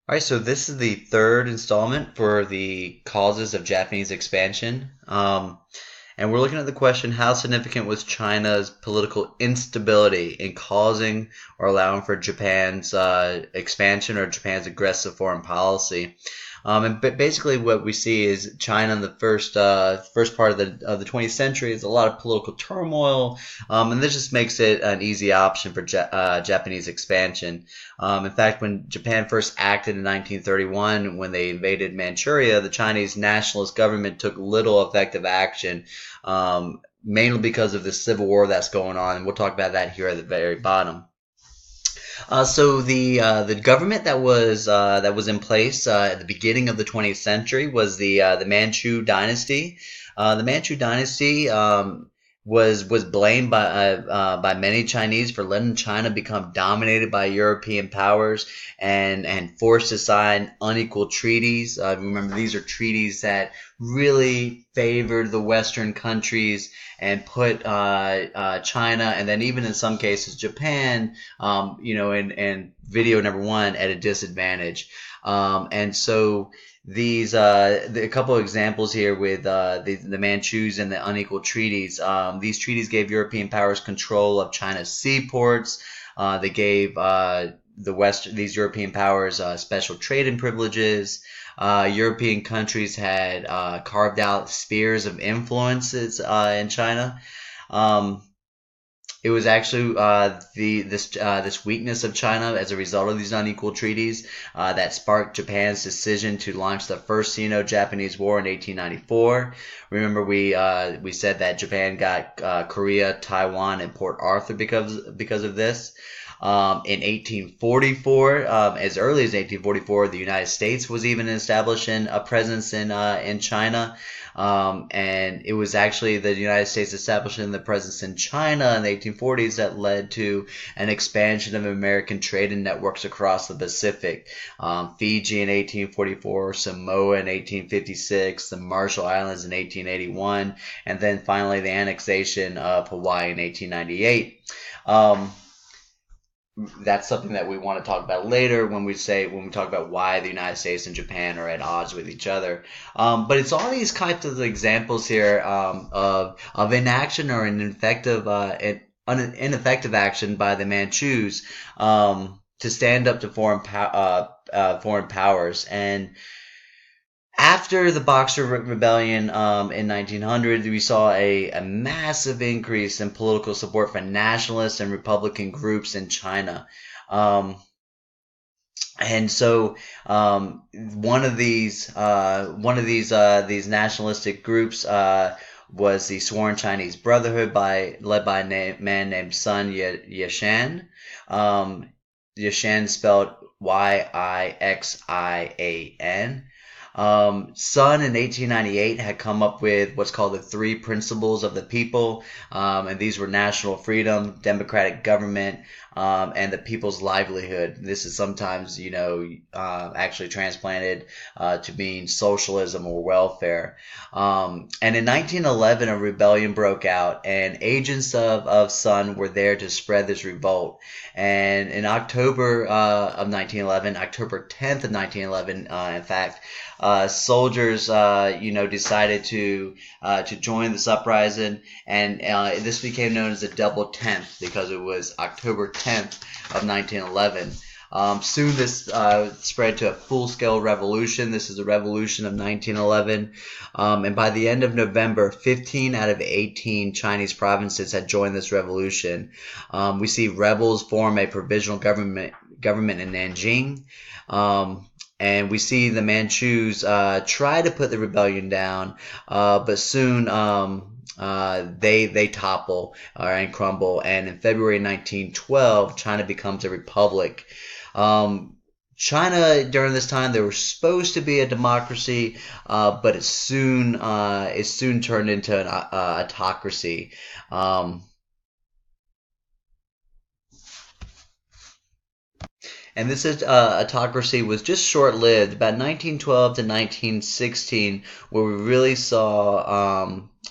All right, so this is the third installment for the causes of Japanese expansion. And we're looking at the question, how significant was China's political instability in causing or allowing for Japan's expansion or Japan's aggressive foreign policy? And basically, what we see is China in the first part of the 20th century is a lot of political turmoil, and this just makes it an easy option for Japanese expansion. In fact, when Japan first acted in 1931, when they invaded Manchuria, the Chinese nationalist government took little effective action, mainly because of the civil war that's going on, and we'll talk about that here at the very bottom. So the government that was in place at the beginning of the 20th century was the Manchu dynasty. The Manchu dynasty was blamed by many Chinese for letting China become dominated by European powers and forced to sign unequal treaties. Remember, these are treaties that really favored the Western countries and put China, and then even in some cases Japan, in video number one, at a disadvantage. And so a couple of examples here with the Manchus and the unequal treaties. These treaties gave European powers control of China's seaports. They gave these European powers special trading privileges. European countries had carved out spheres of influences in China. Um, it was actually this weakness of China as a result of these unequal treaties that sparked Japan's decision to launch the first Sino-Japanese War in 1894. Remember, we said that Japan got Korea, Taiwan, and Port Arthur because of this. In 1844, as early as 1844, the United States was even establishing a presence in China. And it was actually the United States establishing the presence in China in the 1840s that led to an expansion of American trading networks across the Pacific. Fiji in 1844, Samoa in 1856, the Marshall Islands in 1881, and then finally the annexation of Hawaii in 1898. That's something that we want to talk about later when we talk about why the United States and Japan are at odds with each other. But it's all these types of examples here of inaction or ineffective action by the Manchus to stand up to foreign powers. And after the Boxer Rebellion in 1900, we saw a massive increase in political support for nationalist and Republican groups in China. Um, and so these nationalistic groups was the Sworn Chinese Brotherhood led by a man named Sun Yat-sen. Yat-sen spelled Yixian. Sun in 1898 had come up with what's called the Three Principles of the People, and these were national freedom, democratic government, and the people's livelihood. This is sometimes, actually transplanted to mean socialism or welfare. And in 1911, a rebellion broke out, and agents of Sun were there to spread this revolt. And in October of 1911, October 10th of 1911, in fact, soldiers, decided to join this uprising, and this became known as the Double Tenth because it was October 10th of 1911. Soon this spread to a full-scale revolution. This is the revolution of 1911. And by the end of November, 15 out of 18 Chinese provinces had joined this revolution. We see rebels form a provisional government in Nanjing. And we see the Manchus try to put the rebellion down, but soon they topple and crumble. And in February 1912, China becomes a republic. China during this time, they were supposed to be a democracy, but it soon turned into an autocracy. And this autocracy was just short-lived, about 1912 to 1916, where we really saw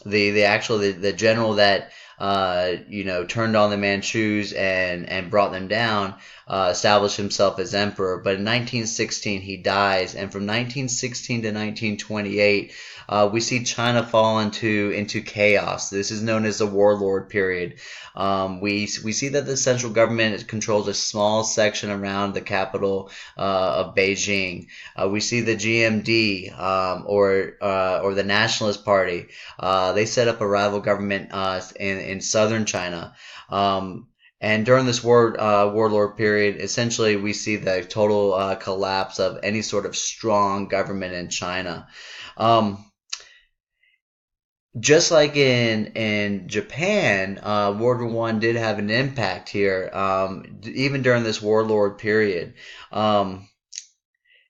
the general that turned on the Manchus and brought them down, established himself as emperor. But in 1916 he dies, and from 1916 to 1928, we see China fall into chaos. This is known as the warlord period. We see that the central government controls a small section around the capital of Beijing. We see the GMD, or the Nationalist Party. They set up a rival government in southern China. And during this warlord period, essentially we see the total collapse of any sort of strong government in China. Um, just like in Japan, World War One did have an impact here, even during this warlord period. Um,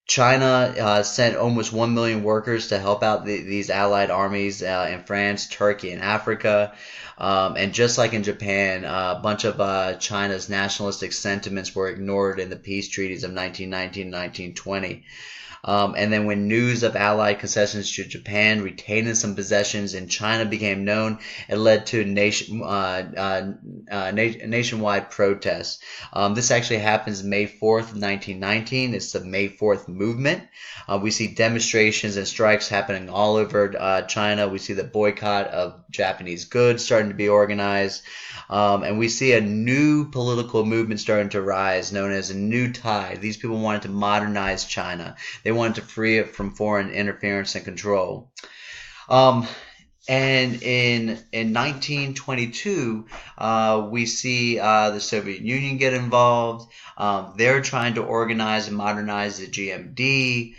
China sent almost 1 million workers to help out these allied armies in France, Turkey, and Africa. And just like in Japan, a bunch of China's nationalistic sentiments were ignored in the peace treaties of 1919 and 1920. And then when news of Allied concessions to Japan retaining some possessions in China became known, it led to nationwide protests. This actually happens May 4th, 1919. It's the May 4th movement. We see demonstrations and strikes happening all over China. We see the boycott of Japanese goods starting to be organized. And we see a new political movement starting to rise known as a New Tide. These people wanted to modernize China. They wanted to free it from foreign interference and control. And in 1922, we see the Soviet Union get involved. They're trying to organize and modernize the GMD,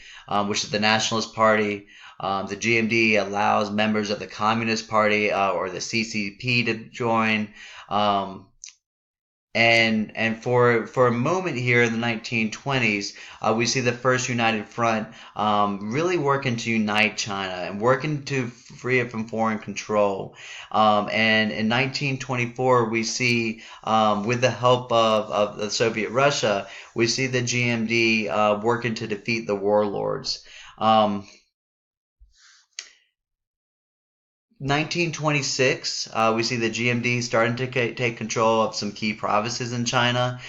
which is the Nationalist Party. The GMD allows members of the Communist Party or the CCP to join. And for a moment here in the 1920s, we see the First United Front really working to unite China and working to free it from foreign control. And in 1924, we see, with the help of the Soviet Russia, we see the GMD working to defeat the warlords. 1926, we see the GMD starting to take control of some key provinces in China.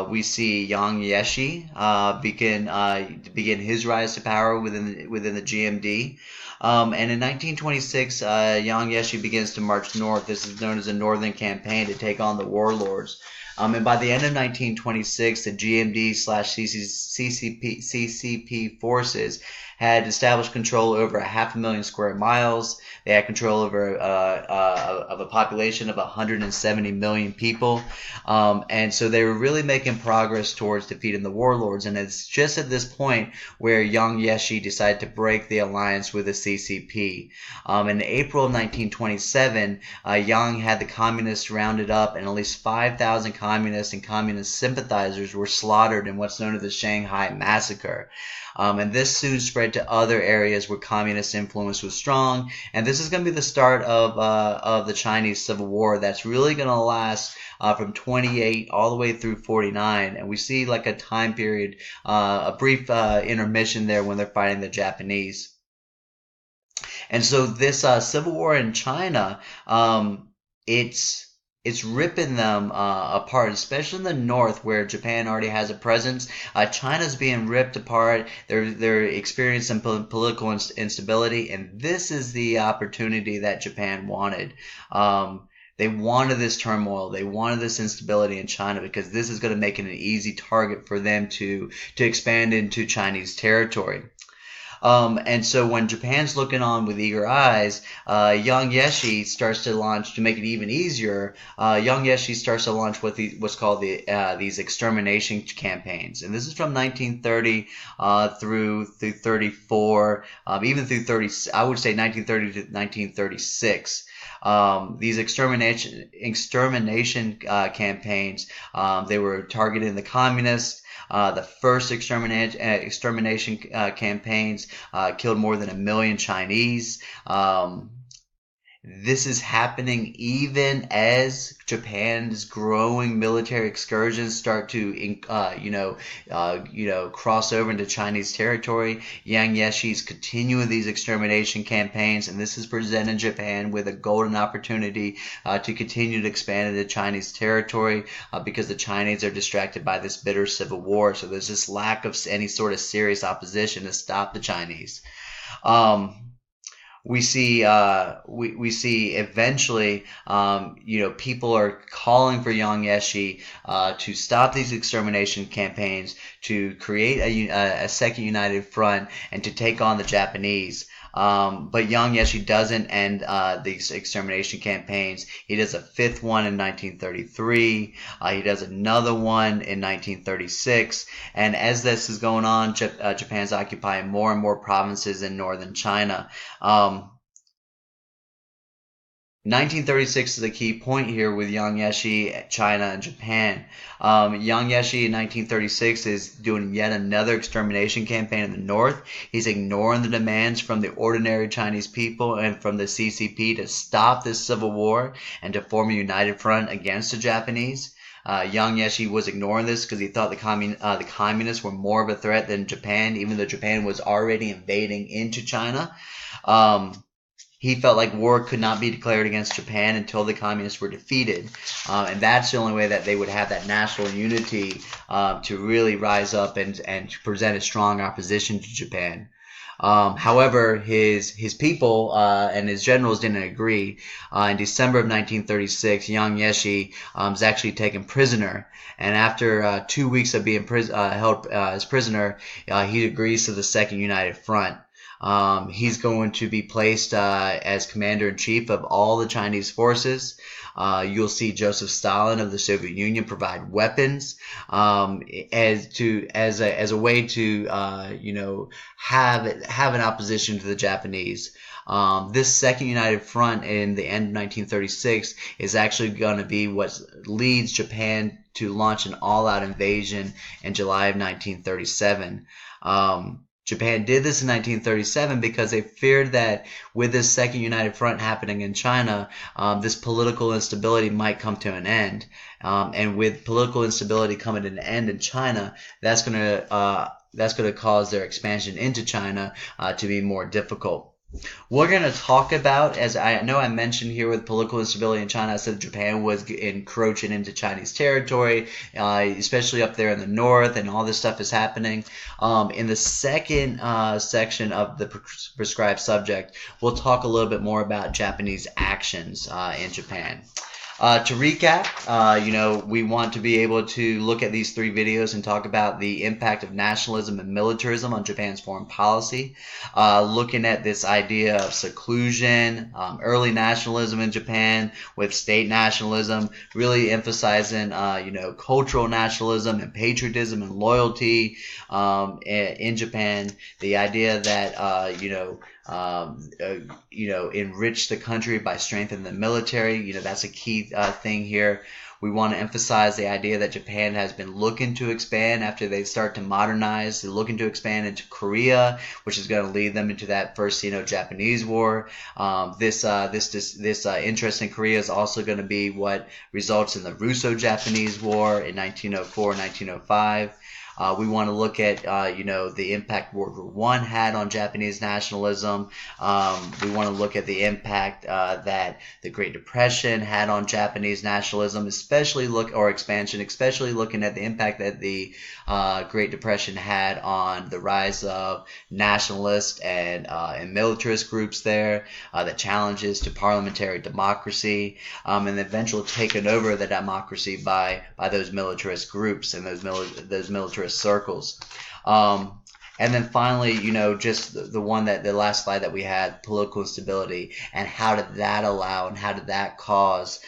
We see Yang Jiechi begin his rise to power within the GMD. And in 1926, Yang Jiechi begins to march north. This is known as the Northern Campaign to take on the warlords. And by the end of 1926, the GMD/CCP forces had established control over 500,000 square miles. They had control over of a population of 170 million people. And so they were really making progress towards defeating the warlords. And it's just at this point where Yang Jiechi decided to break the alliance with the CCP. In April of 1927, Yang had the communists rounded up, and at least 5,000 communists and communist sympathizers were slaughtered in what's known as the Shanghai Massacre. And this soon spread to other areas where communist influence was strong. And this is going to be the start of the Chinese Civil War that's really going to last from 28 all the way through 49. And we see like a time period, a brief intermission there when they're fighting the Japanese. And so this Civil War in China, it's ripping them apart, especially in the north where Japan already has a presence. China's being ripped apart. They're experiencing political instability, and this is the opportunity that Japan wanted. They wanted this turmoil. They wanted this instability in China because this is going to make it an easy target for them to expand into Chinese territory. And so when Japan's looking on with eager eyes, Yang Jiechi starts to launch, to make it even easier, Yang Jiechi starts to launch what's called these extermination campaigns. And this is from 1930 through 34, even through 30, I would say 1930 to 1936. These extermination campaigns, they were targeting the communists. The first extermination campaigns killed more than 1 million Chinese. This is happening even as Japan's growing military excursions start to, cross over into Chinese territory. Yang Yeshi's continuing these extermination campaigns, and this has presented Japan with a golden opportunity to continue to expand into Chinese territory because the Chinese are distracted by this bitter civil war. So there's this lack of any sort of serious opposition to stop the Chinese. We see eventually, people are calling for Yang Yeshi to stop these extermination campaigns, to create a second united front, and to take on the Japanese. But Yang Yeshi doesn't end these extermination campaigns. He does a fifth one in 1933. He does another one in 1936. And as this is going on, Japan's occupying more and more provinces in northern China. 1936 is a key point here with Yang Yeshi, China, and Japan. Yang Yeshi in 1936 is doing yet another extermination campaign in the north. He's ignoring the demands from the ordinary Chinese people and from the CCP to stop this civil war and to form a united front against the Japanese. Yang Yeshi was ignoring this because he thought the communists were more of a threat than Japan, even though Japan was already invading into China. He felt like war could not be declared against Japan until the communists were defeated. And that's the only way that they would have that national unity to really rise up and to present a strong opposition to Japan. However, his people and his generals didn't agree. In December of 1936, Yang Yeshi was actually taken prisoner. And after 2 weeks of being held as prisoner, he agrees to the Second United Front. He's going to be placed as commander-in-chief of all the Chinese forces. You'll see Joseph Stalin of the Soviet Union provide weapons as a way to have an opposition to the Japanese. This Second United Front in the end of 1936 is actually going to be what leads Japan to launch an all-out invasion in July of 1937. Japan did this in 1937 because they feared that with this Second United Front happening in China, this political instability might come to an end. And with political instability coming to an end in China, that's going to cause their expansion into China to be more difficult. We're going to talk about, as I know I mentioned here with political instability in China, I said Japan was encroaching into Chinese territory, especially up there in the north, and all this stuff is happening. In the second section of the prescribed subject, we'll talk a little bit more about Japanese actions in Japan. To recap, we want to be able to look at these 3 videos and talk about the impact of nationalism and militarism on Japan's foreign policy, looking at this idea of seclusion, early nationalism in Japan with state nationalism, really emphasizing, cultural nationalism and patriotism and loyalty in Japan, the idea that, enrich the country by strengthening the military. That's a key thing here. We want to emphasize the idea that Japan has been looking to expand after they start to modernize. They're looking to expand into Korea, which is going to lead them into that first Sino-Japanese war. This interest in Korea is also going to be what results in the Russo-Japanese War in 1904 and 1905. We want to look at, the impact World War I had on Japanese nationalism. We want to look at the impact that the Great Depression had on Japanese nationalism, expansion, especially looking at the impact that the Great Depression had on the rise of nationalist and militarist groups there, the challenges to parliamentary democracy, and the eventual taking over the democracy by those militarist groups and those militarist circles. And then finally, just the last slide that we had, political instability, and how did that allow and how did that cause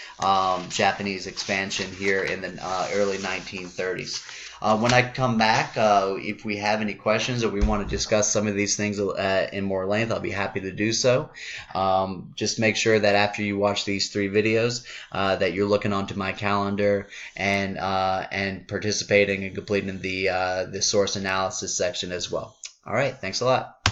Japanese expansion here in the early 1930s. When I come back, if we have any questions or we want to discuss some of these things in more length, I'll be happy to do so. Just make sure that after you watch these 3 videos, that you're looking onto my calendar and participating and completing the source analysis section as well. All right, thanks a lot.